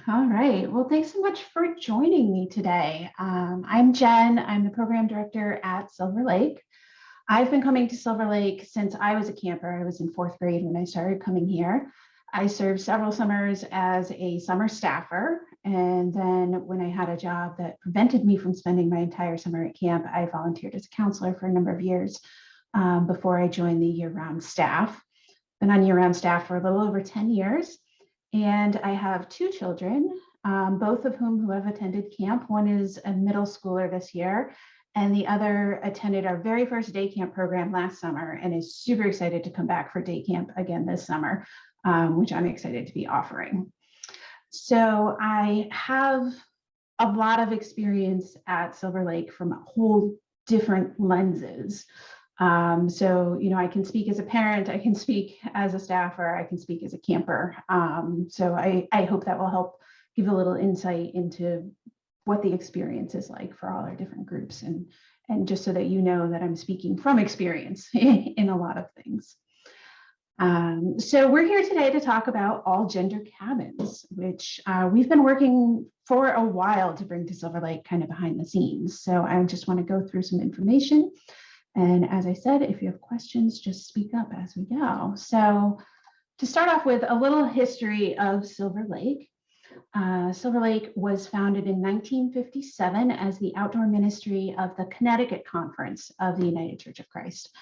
All right. Well, thanks so much for joining me today. I'm Jen. I'm the program director at Silver Lake. I've been coming to Silver Lake since I was a camper. I was in fourth grade when I started coming here. I served several summers as a summer staffer. And then when I had a job that prevented me from spending my entire summer at camp, I volunteered as a counselor for a number of years before I joined the year-round staff. Been on year-round staff for a little over 10 years. And I have two children, both of whom have attended camp. One is a middle schooler this year, and the other attended our very first day camp program last summer and is super excited to come back for day camp again this summer, which I'm excited to be offering. So I have a lot of experience at Silver Lake from a whole different lenses. I can speak as a parent, I can speak as a staffer, I can speak as a camper. So I hope that will help give a little insight into what the experience is like for all our different groups, and just so that you know that I'm speaking from experience in a lot of things. So we're here today to talk about all gender cabins, which we've been working for a while to bring to Silver Lake, kind of behind the scenes. So I just want to go through some information. And as I said, if you have questions, just speak up as we go. So to start off with a little history of Silver Lake. Silver Lake was founded in 1957 as the outdoor ministry of the Connecticut Conference of the United Church of Christ.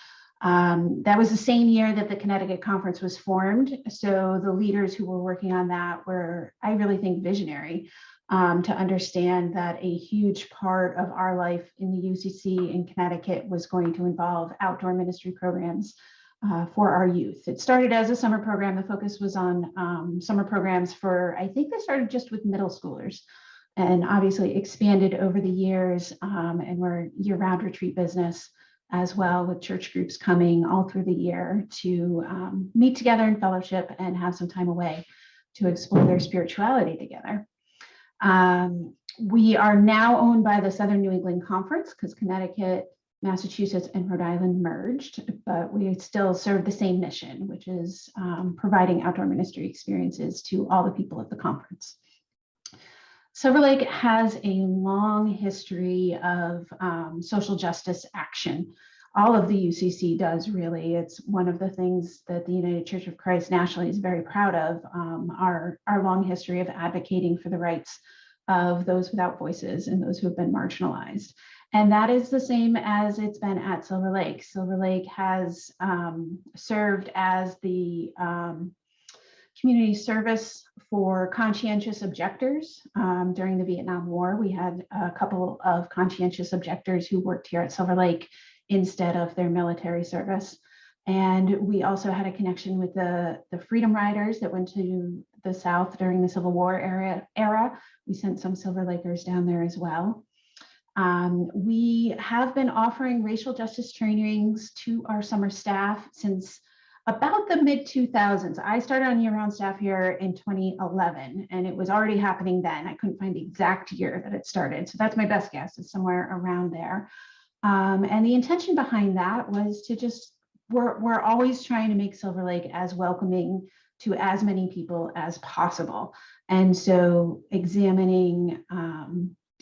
That was the same year that the Connecticut Conference was formed. So the leaders who were working on that were, I really think, visionary. To understand that a huge part of our life in the UCC in Connecticut was going to involve outdoor ministry programs for our youth. It started as a summer program. The focus was on summer programs for, I think they started just with middle schoolers, and obviously expanded over the years, and we're year-round retreat business as well, with church groups coming all through the year to meet together in fellowship and have some time away to explore their spirituality together. We are now owned by the Southern New England Conference because Connecticut, Massachusetts, and Rhode Island merged, but we still serve the same mission, which is providing outdoor ministry experiences to all the people at the conference. Silver Lake has a long history of social justice action. All of the UCC does, really. It's one of the things that the United Church of Christ nationally is very proud of, our long history of advocating for the rights of those without voices and those who have been marginalized. And that is the same as it's been at Silver Lake. Silver Lake has served as the community service for conscientious objectors. During the Vietnam War, we had a couple of conscientious objectors who worked here at Silver Lake instead of their military service. And we also had a connection with the Freedom Riders that went to the South during the Civil War era. We sent some Silver Lakers down there as well. We have been offering racial justice trainings to our summer staff since about the mid-2000s. I started on year-round staff here in 2011, and it was already happening then. I couldn't find the exact year that it started, so that's my best guess, is somewhere around there. And the intention behind that was to just, we're always trying to make Silver Lake as welcoming to as many people as possible. And so examining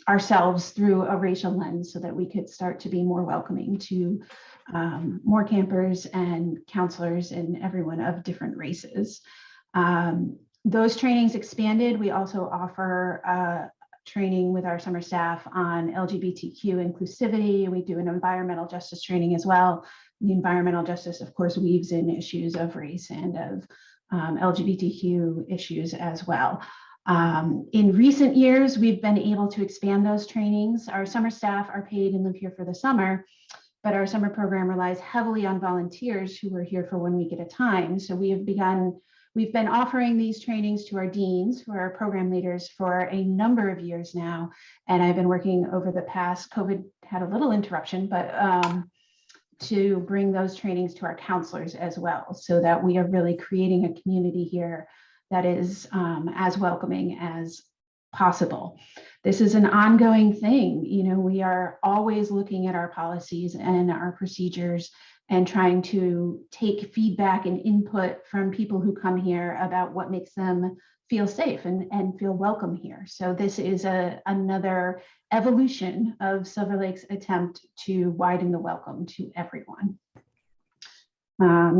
ourselves through a racial lens so that we could start to be more welcoming to more campers and counselors and everyone of different races. Those trainings expanded. We also offer training with our summer staff on LGBTQ inclusivity. We do an environmental justice training as well. The environmental justice, of course, weaves in issues of race and of LGBTQ issues as well. In recent years, we've been able to expand those trainings. Our summer staff are paid and live here for the summer, but our summer program relies heavily on volunteers who are here for 1 week at a time. So we've been offering these trainings to our deans, who are our program leaders, for a number of years now. And I've been working over the past, COVID had a little interruption, but to bring those trainings to our counselors as well, so that we are really creating a community here that is as welcoming as possible. This is an ongoing thing. You know, we are always looking at our policies and our procedures and trying to take feedback and input from people who come here about what makes them feel safe and feel welcome here. So this is another evolution of Silver Lake's attempt to widen the welcome to everyone.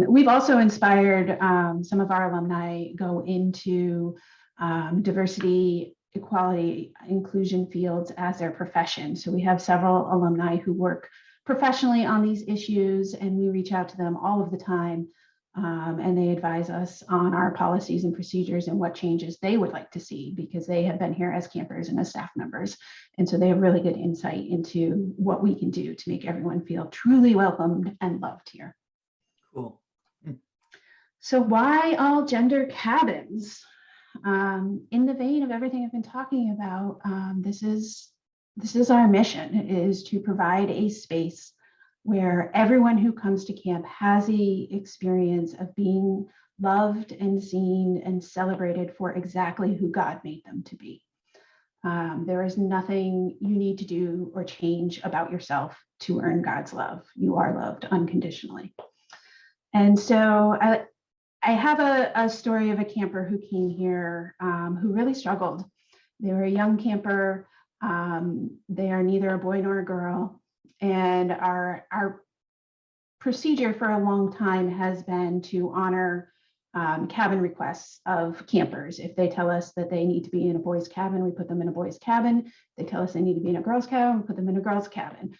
We've also inspired some of our alumni go into diversity, equality, inclusion fields as their profession. So we have several alumni who work professionally on these issues, and we reach out to them all of the time, and they advise us on our policies and procedures and what changes they would like to see, because they have been here as campers and as staff members. And so they have really good insight into what we can do to make everyone feel truly welcomed and loved here. Cool. So why all gender cabins? In the vein of everything I've been talking about, this is our mission, is to provide a space where everyone who comes to camp has the experience of being loved and seen and celebrated for exactly who God made them to be. There is nothing you need to do or change about yourself to earn God's love. You are loved unconditionally. And so I have a story of a camper who came here who really struggled. They were a young camper. They are neither a boy nor a girl. And our procedure for a long time has been to honor cabin requests of campers. If they tell us that they need to be in a boys' cabin, we put them in a boys' cabin. If they tell us they need to be in a girls' cabin, we put them in a girls' cabin.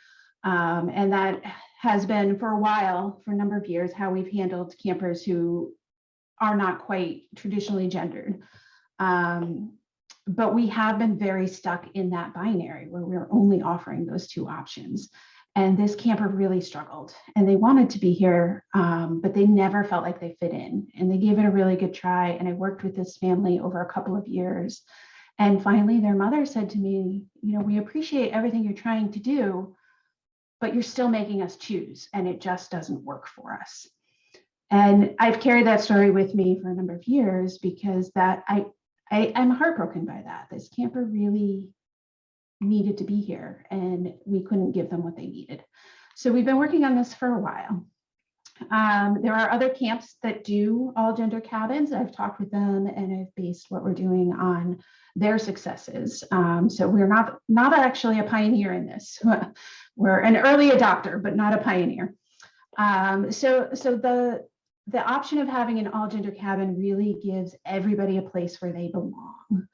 And that has been for a while, for a number of years, how we've handled campers who are not quite traditionally gendered. But we have been very stuck in that binary where we're only offering those two options. And this camper really struggled, and they wanted to be here, but they never felt like they fit in. And they gave it a really good try. And I worked with this family over a couple of years. And finally, their mother said to me, you know, we appreciate everything you're trying to do, but you're still making us choose, and it just doesn't work for us. And I've carried that story with me for a number of years, because that I'm heartbroken by that. This camper really needed to be here, and we couldn't give them what they needed. So we've been working on this for a while. There are other camps that do all gender cabins. I've talked with them, and I've based what we're doing on their successes. So we're not actually a pioneer in this. We're an early adopter, but not a pioneer. So the option of having an all gender cabin really gives everybody a place where they belong.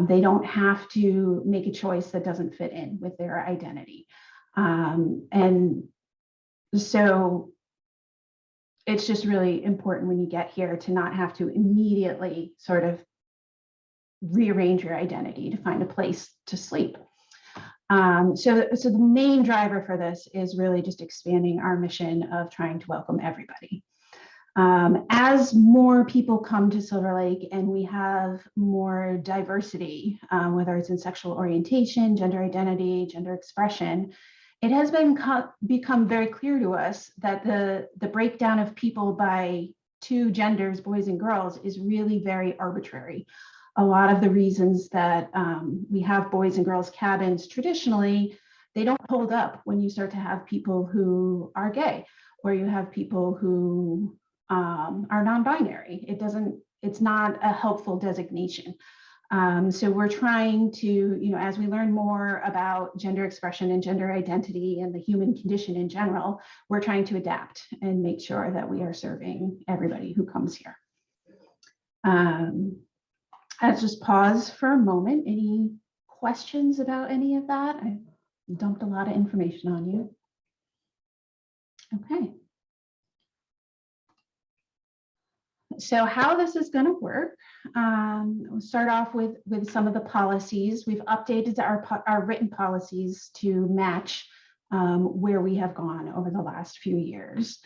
They don't have to make a choice that doesn't fit in with their identity. And so it's just really important when you get here to not have to immediately sort of rearrange your identity to find a place to sleep. So the main driver for this is really just expanding our mission of trying to welcome everybody. As more people come to Silver Lake and we have more diversity, whether it's in sexual orientation, gender identity, gender expression, it has become very clear to us that the breakdown of people by two genders, boys and girls, is really very arbitrary. A lot of the reasons that we have boys and girls cabins traditionally, they don't hold up when you start to have people who are gay, or you have people who are non-binary. It's not a helpful designation. So we're trying to, as we learn more about gender expression and gender identity and the human condition in general, we're trying to adapt and make sure that we are serving everybody who comes here. I'll just pause for a moment. Any questions about any of that? I dumped a lot of information on you. Okay. So how this is going to work, we'll start off with some of the policies. We've updated our written policies to match where we have gone over the last few years.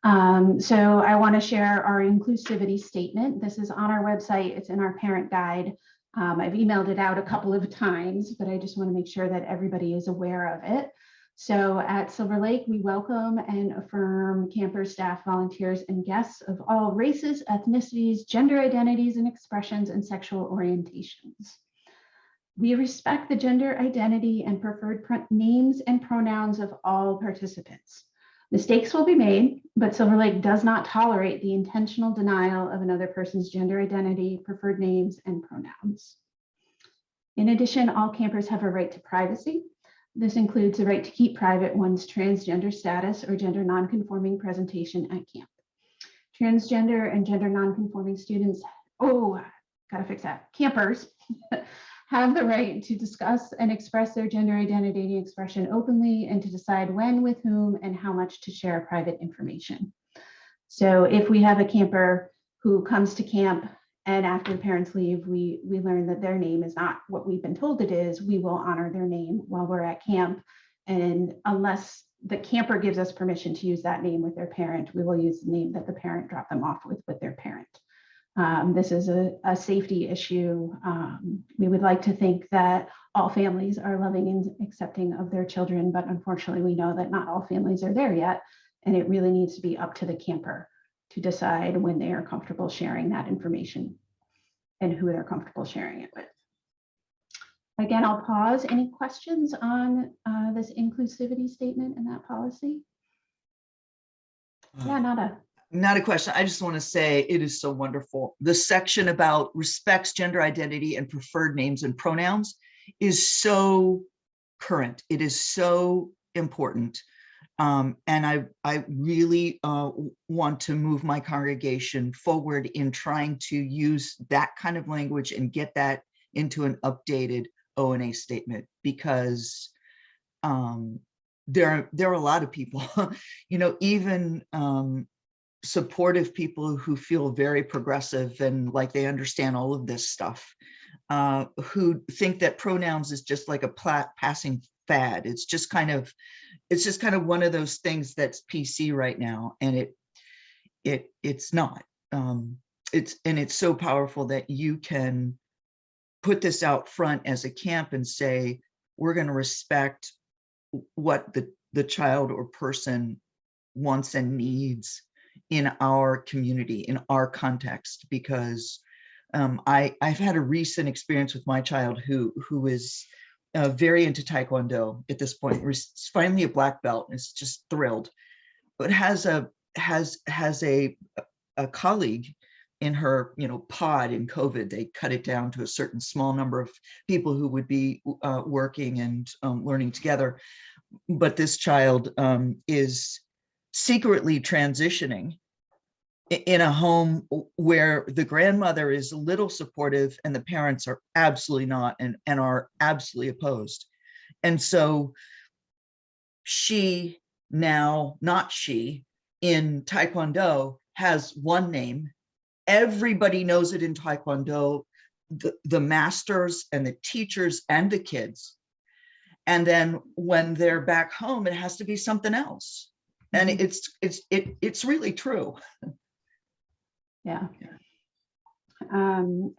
So I want to share our inclusivity statement. This is on our website. It's in our parent guide. I've emailed it out a couple of times, but I just want to make sure that everybody is aware of it. So at Silver Lake, we welcome and affirm campers, staff, volunteers, and guests of all races, ethnicities, gender identities and expressions, and sexual orientations. We respect the gender identity and preferred names and pronouns of all participants. Mistakes will be made, but Silver Lake does not tolerate the intentional denial of another person's gender identity, preferred names, and pronouns. In addition, all campers have a right to privacy. This includes the right to keep private one's transgender status or gender nonconforming presentation at camp. Transgender and gender nonconforming students, campers have the right to discuss and express their gender identity expression openly and to decide when, with whom, and how much to share private information. So if we have a camper who comes to camp and after the parents leave, we learn that their name is not what we've been told it is, we will honor their name while we're at camp. And unless the camper gives us permission to use that name with their parent, we will use the name that the parent dropped them off with their parent. This is a safety issue. We would like to think that all families are loving and accepting of their children, but unfortunately we know that not all families are there yet, and it really needs to be up to the camper to decide when they are comfortable sharing that information and who they're comfortable sharing it with. Again, I'll pause. Any questions on this inclusivity statement and that policy? Yeah, Nada. Not a question. I just want to say it is so wonderful. The section about respects gender identity and preferred names and pronouns is so current. It is so important. And I really want to move my congregation forward in trying to use that kind of language and get that into an updated O&A statement, because there are a lot of people, even supportive people who feel very progressive and like they understand all of this stuff, who think that pronouns is just like a passing fad. It's just kind of one of those things that's PC right now, and it's not. It's so powerful that you can put this out front as a camp and say, we're going to respect what the child or person wants and needs in our community, in our context, because I've had a recent experience with my child who is very into Taekwondo at this point. He's finally a black belt and is just thrilled, but has a colleague in her pod in COVID. They cut it down to a certain small number of people who would be working and learning together. But this child is secretly transitioning in a home where the grandmother is a little supportive and the parents are absolutely not, and are absolutely opposed. And so she now, not she, in Taekwondo has one name. Everybody knows it in Taekwondo, the masters and the teachers and the kids. And then when they're back home, it has to be something else. And it's really true. Yeah. And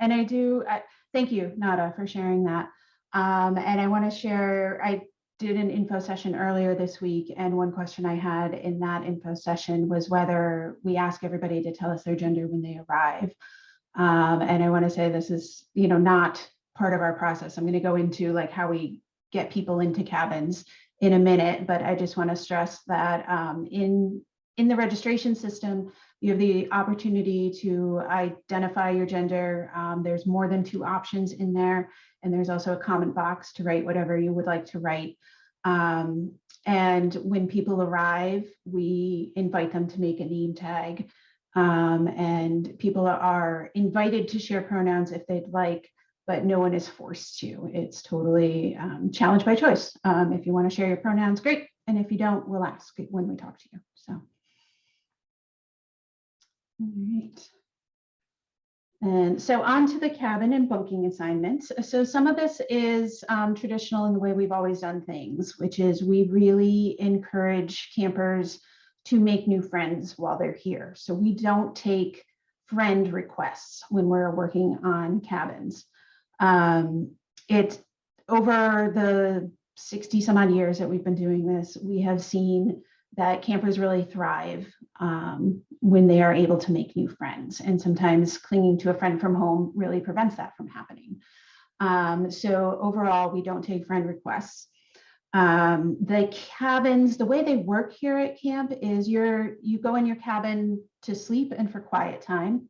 thank you, Nada, for sharing that. And I want to share, I did an info session earlier this week, and one question I had in that info session was whether we ask everybody to tell us their gender when they arrive. And I want to say this is, not part of our process. I'm going to go into like how we get people into cabins in a minute, but I just want to stress that in the registration system, you have the opportunity to identify your gender. There's more than 2 options in there, and there's also a comment box to write whatever you would like to write. And when people arrive, we invite them to make a name tag, and people are invited to share pronouns if they'd like, but no one is forced to. It's totally challenge by choice. If you want to share your pronouns, great. And if you don't, we'll ask when we talk to you. So. All right. And so on to the cabin and bunking assignments. So some of this is traditional in the way we've always done things, which is we really encourage campers to make new friends while they're here. So we don't take friend requests when we're working on cabins. It's over the 60 some odd years that we've been doing this, we have seen that campers really thrive when they are able to make new friends. And sometimes clinging to a friend from home really prevents that from happening. So overall, we don't take friend requests. The cabins, the way they work here at camp is you go in your cabin to sleep and for quiet time.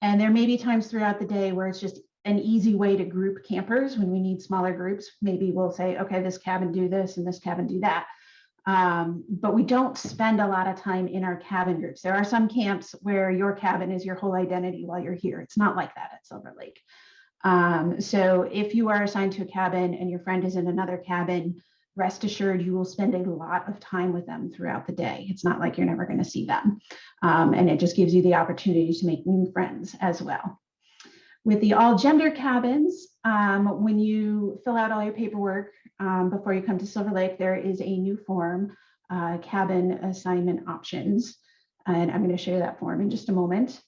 And there may be times throughout the day where it's just an easy way to group campers when we need smaller groups. Maybe we'll say, okay, this cabin do this and this cabin do that. But we don't spend a lot of time in our cabin groups. There are some camps where your cabin is your whole identity while you're here. It's not like that at Silver Lake. So if you are assigned to a cabin and your friend is in another cabin, rest assured you will spend a lot of time with them throughout the day. It's not like you're never going to see them. And it just gives you the opportunity to make new friends as well. With the all gender cabins, when you fill out all your paperwork before you come to Silver Lake, there is a new form, cabin assignment options. And I'm going to show you that form in just a moment.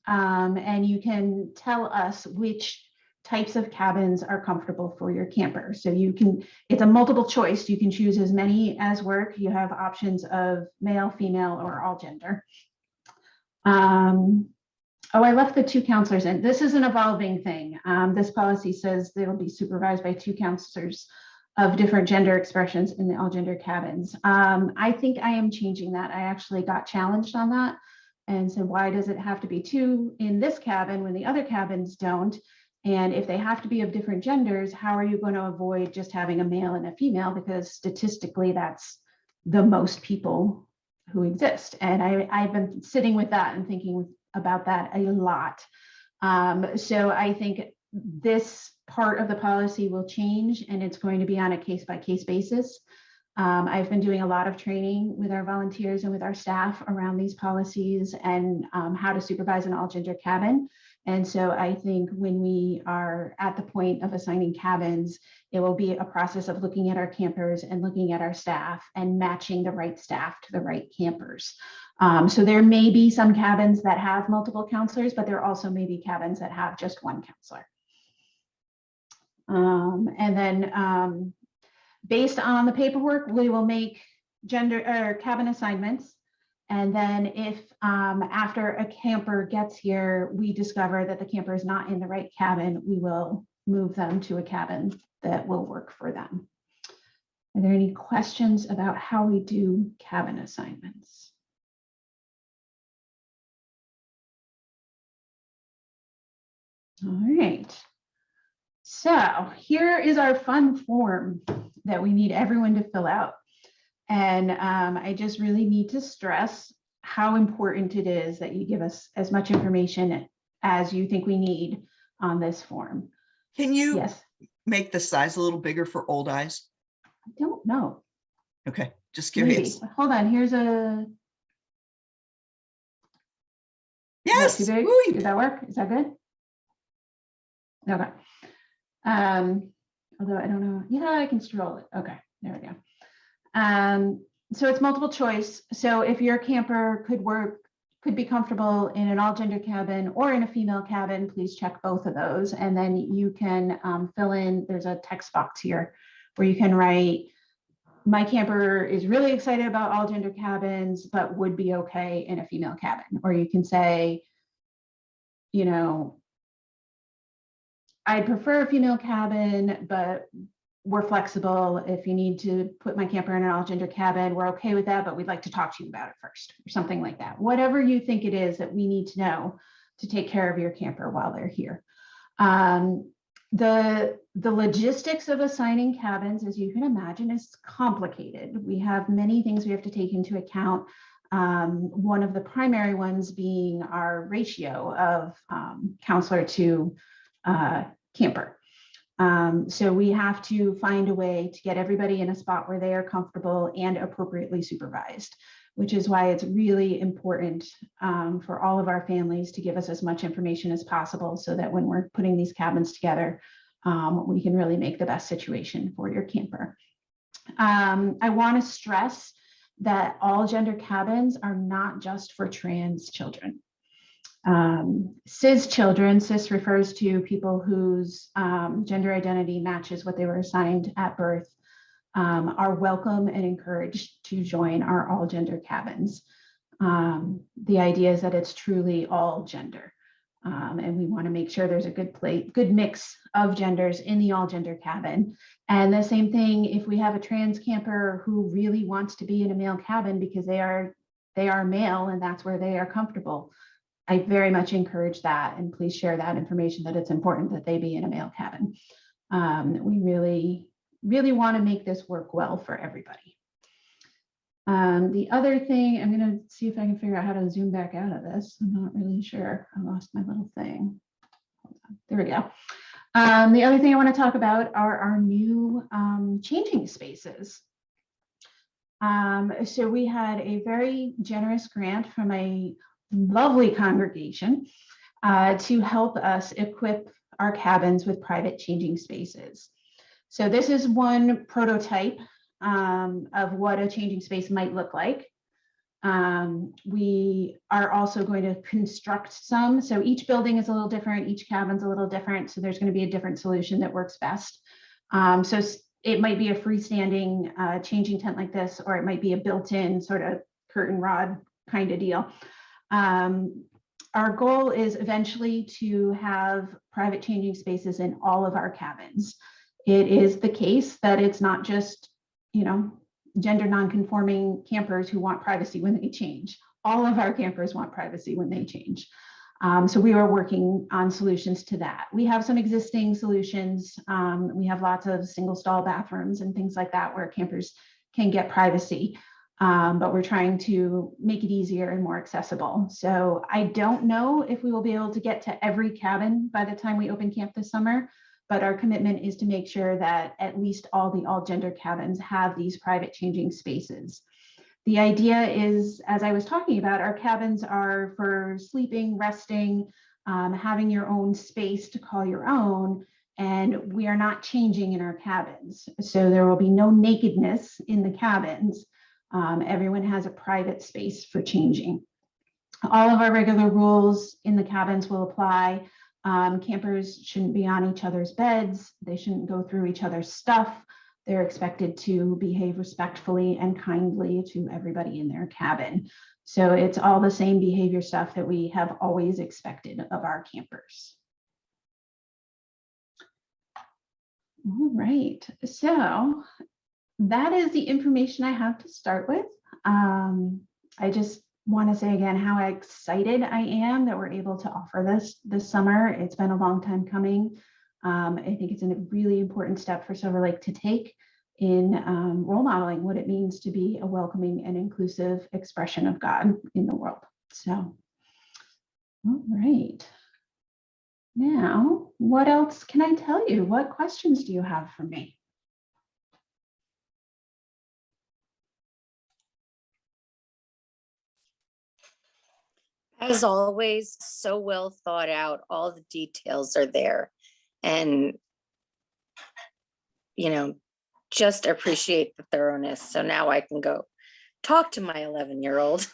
And you can tell us which types of cabins are comfortable for your camper. So it's a multiple choice. You can choose as many as work. You have options of male, female, or all gender. Oh, I left the 2 counselors in. This is an evolving thing. This policy says they will be supervised by 2 counselors of different gender expressions in the all gender cabins. I think I am changing that. I actually got challenged on that and said, why does it have to be 2 in this cabin when the other cabins don't? And if they have to be of different genders, how are you going to avoid just having a male and a female? Because statistically, that's the most people who exist. And I've been sitting with that and thinking about that a lot. So I think this part of the policy will change, and it's going to be on a case-by-case basis. I've been doing a lot of training with our volunteers and with our staff around these policies and how to supervise an all-gender cabin. And so I think when we are at the point of assigning cabins, it will be a process of looking at our campers and looking at our staff and matching the right staff to the right campers. So there may be some cabins that have multiple counselors, but there also may be cabins that have just 1 counselor. And then based on the paperwork, we will make gender or cabin assignments. And then if after a camper gets here, we discover that the camper is not in the right cabin, we will move them to a cabin that will work for them. Are there any questions about how we do cabin assignments? All right. So here is our fun form that we need everyone to fill out. And I just really need to stress how important it is that you give us as much information as you think we need on this form. Can you Yes. make the size a little bigger for old eyes? I don't know. Okay, just Maybe. curious. Hold on. Here's a. Yes. Is that too big? Ooh, Does that work? Is that good? Okay. Although I don't know. Yeah, I can scroll it. Okay, there we go. So it's multiple choice. So if your camper could be comfortable in an all gender cabin or in a female cabin, please check both of those. And then you can fill in, there's a text box here where you can write, my camper is really excited about all gender cabins, but would be okay in a female cabin. Or you can say, you know, I'd prefer a female cabin, but we're flexible. If you need to put my camper in an all gender cabin, we're okay with that, but we'd like to talk to you about it first, or something like that. Whatever you think it is that we need to know to take care of your camper while they're here. The logistics of assigning cabins, as you can imagine, is complicated. We have many things we have to take into account. One of the primary ones being our ratio of counselor to camper. So we have to find a way to get everybody in a spot where they are comfortable and appropriately supervised, which is why it's really important for all of our families to give us as much information as possible so that when we're putting these cabins together, we can really make the best situation for your camper. I want to stress that all gender cabins are not just for trans children. Cis children, cis refers to people whose gender identity matches what they were assigned at birth, are welcome and encouraged to join our all gender cabins. The idea is that it's truly all gender. And we want to make sure there's a good mix of genders in the all gender cabin. And the same thing if we have a trans camper who really wants to be in a male cabin because they are male and that's where they are comfortable. I very much encourage that, and please share that information that it's important that they be in a male cabin. We really want to make this work well for everybody. The other thing, I'm going to see if I can figure out how to zoom back out of this. I'm not really sure. I lost my little thing. Hold on. There we go. The other thing I want to talk about are our new changing spaces. So we had a very generous grant from a lovely congregation to help us equip our cabins with private changing spaces. So this is one prototype of what a changing space might look like. We are also going to construct some. So each building is a little different, each cabin's a little different. So there's going to be a different solution that works best. So it might be a freestanding changing tent like this, or it might be a built-in sort of curtain rod kind of deal. Our goal is eventually to have private changing spaces in all of our cabins. It is the case that it's not just, gender non-conforming campers who want privacy when they change. All of our campers want privacy when they change. So we are working on solutions to that. We have some existing solutions. We have lots of single stall bathrooms and things like that where campers can get privacy. But we're trying to make it easier and more accessible. So I don't know if we will be able to get to every cabin by the time we open camp this summer, but our commitment is to make sure that at least all the all gender cabins have these private changing spaces. The idea is, as I was talking about, our cabins are for sleeping, resting, having your own space to call your own, and we are not changing in our cabins. So there will be no nakedness in the cabins. Everyone has a private space for changing. All of our regular rules in the cabins will apply. Campers shouldn't be on each other's beds. They shouldn't go through each other's stuff. They're expected to behave respectfully and kindly to everybody in their cabin. So it's all the same behavior stuff that we have always expected of our campers. All right, so that is the information I have to start with. I just want to say again how excited I am that we're able to offer this summer. It's been a long time coming. I think it's a really important step for Silver Lake to take in role modeling what it means to be a welcoming and inclusive expression of God in the world. So, all right. Now, what else can I tell you? What questions do you have for me? As always, so well thought out. All the details are there. And, just appreciate the thoroughness. So now I can go talk to my 11-year-old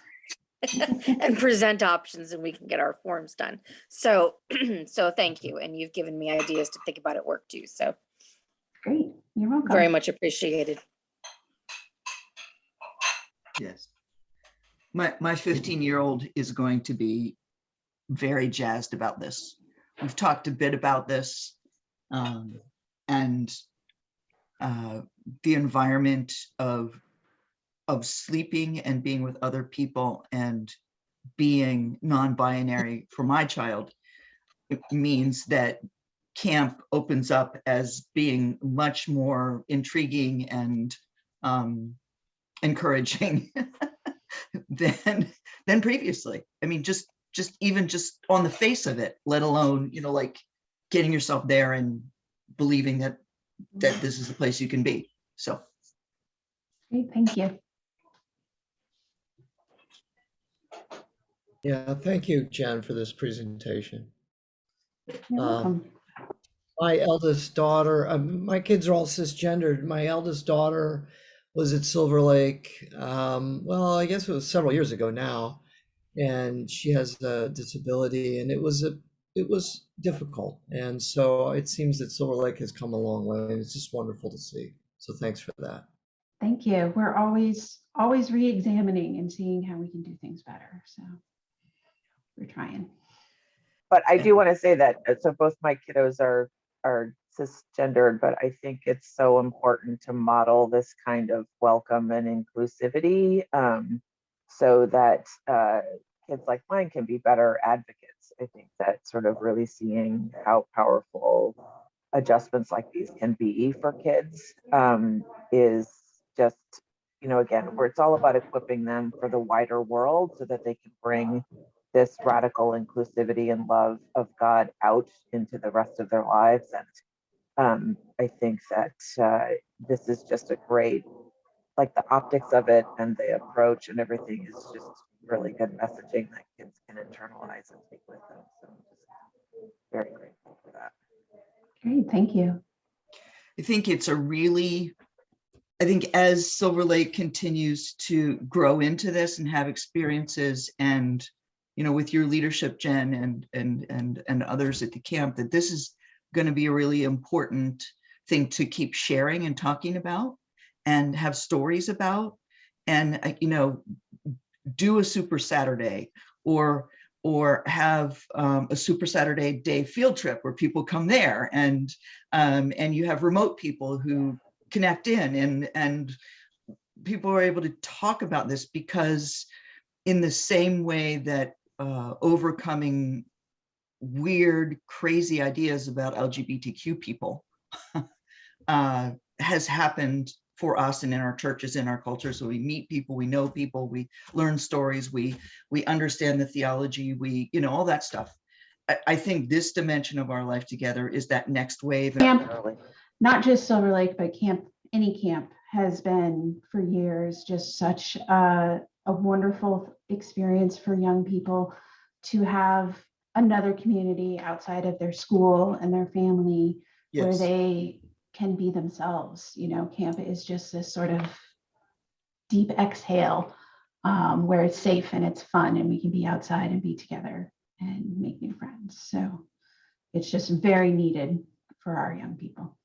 and present options and we can get our forms done. So, so thank you. And you've given me ideas to think about at work too. So great. You're welcome. Very much appreciated. Yes. My 15-year-old is going to be very jazzed about this. We've talked a bit about this, and the environment of sleeping and being with other people and being non-binary for my child, it means that camp opens up as being much more intriguing and encouraging than previously. I mean, just on the face of it, let alone, like getting yourself there and believing that this is the place you can be. So. Great, thank you. Yeah, thank you, Jen, for this presentation. You're welcome. My eldest daughter, my kids are all cisgendered. My eldest daughter was at Silver Lake, well, I guess it was several years ago now, and she has a disability, and it was difficult. And so it seems that Silver Lake has come a long way, and it's just wonderful to see. So thanks for that. Thank you. We're always re-examining and seeing how we can do things better. So we're trying. but I do want to say that, so both my kiddos are cisgendered, but I think it's so important to model this kind of welcome and inclusivity, so that kids like mine can be better advocates. I think that sort of really seeing how powerful adjustments like these can be for kids, is just, again, where it's all about equipping them for the wider world so that they can bring this radical inclusivity and love of God out into the rest of their lives. And I think that this is just a great, like the optics of it and the approach and everything is just really good messaging that kids can internalize and take with them. So I'm just very grateful for that. Great, thank you. I think it's I think as Silver Lake continues to grow into this and have experiences, and with your leadership, Jen, and others at the camp, that this is going to be a really important thing to keep sharing and talking about and have stories about, and do a Super Saturday or have a Super Saturday day field trip where people come there, and you have remote people who connect in, and people are able to talk about this, because in the same way that overcoming weird, crazy ideas about LGBTQ people has happened for us and in our churches, in our culture. So we meet people, we know people, we learn stories, we understand the theology, all that stuff. I think this dimension of our life together is that next wave. Camp, not just Silver Lake, but any camp has been for years just such a wonderful experience for young people to have another community outside of their school and their family, Yes. where they can be themselves. Camp is just this sort of deep exhale, where it's safe and it's fun and we can be outside and be together and make new friends. So it's just very needed for our young people.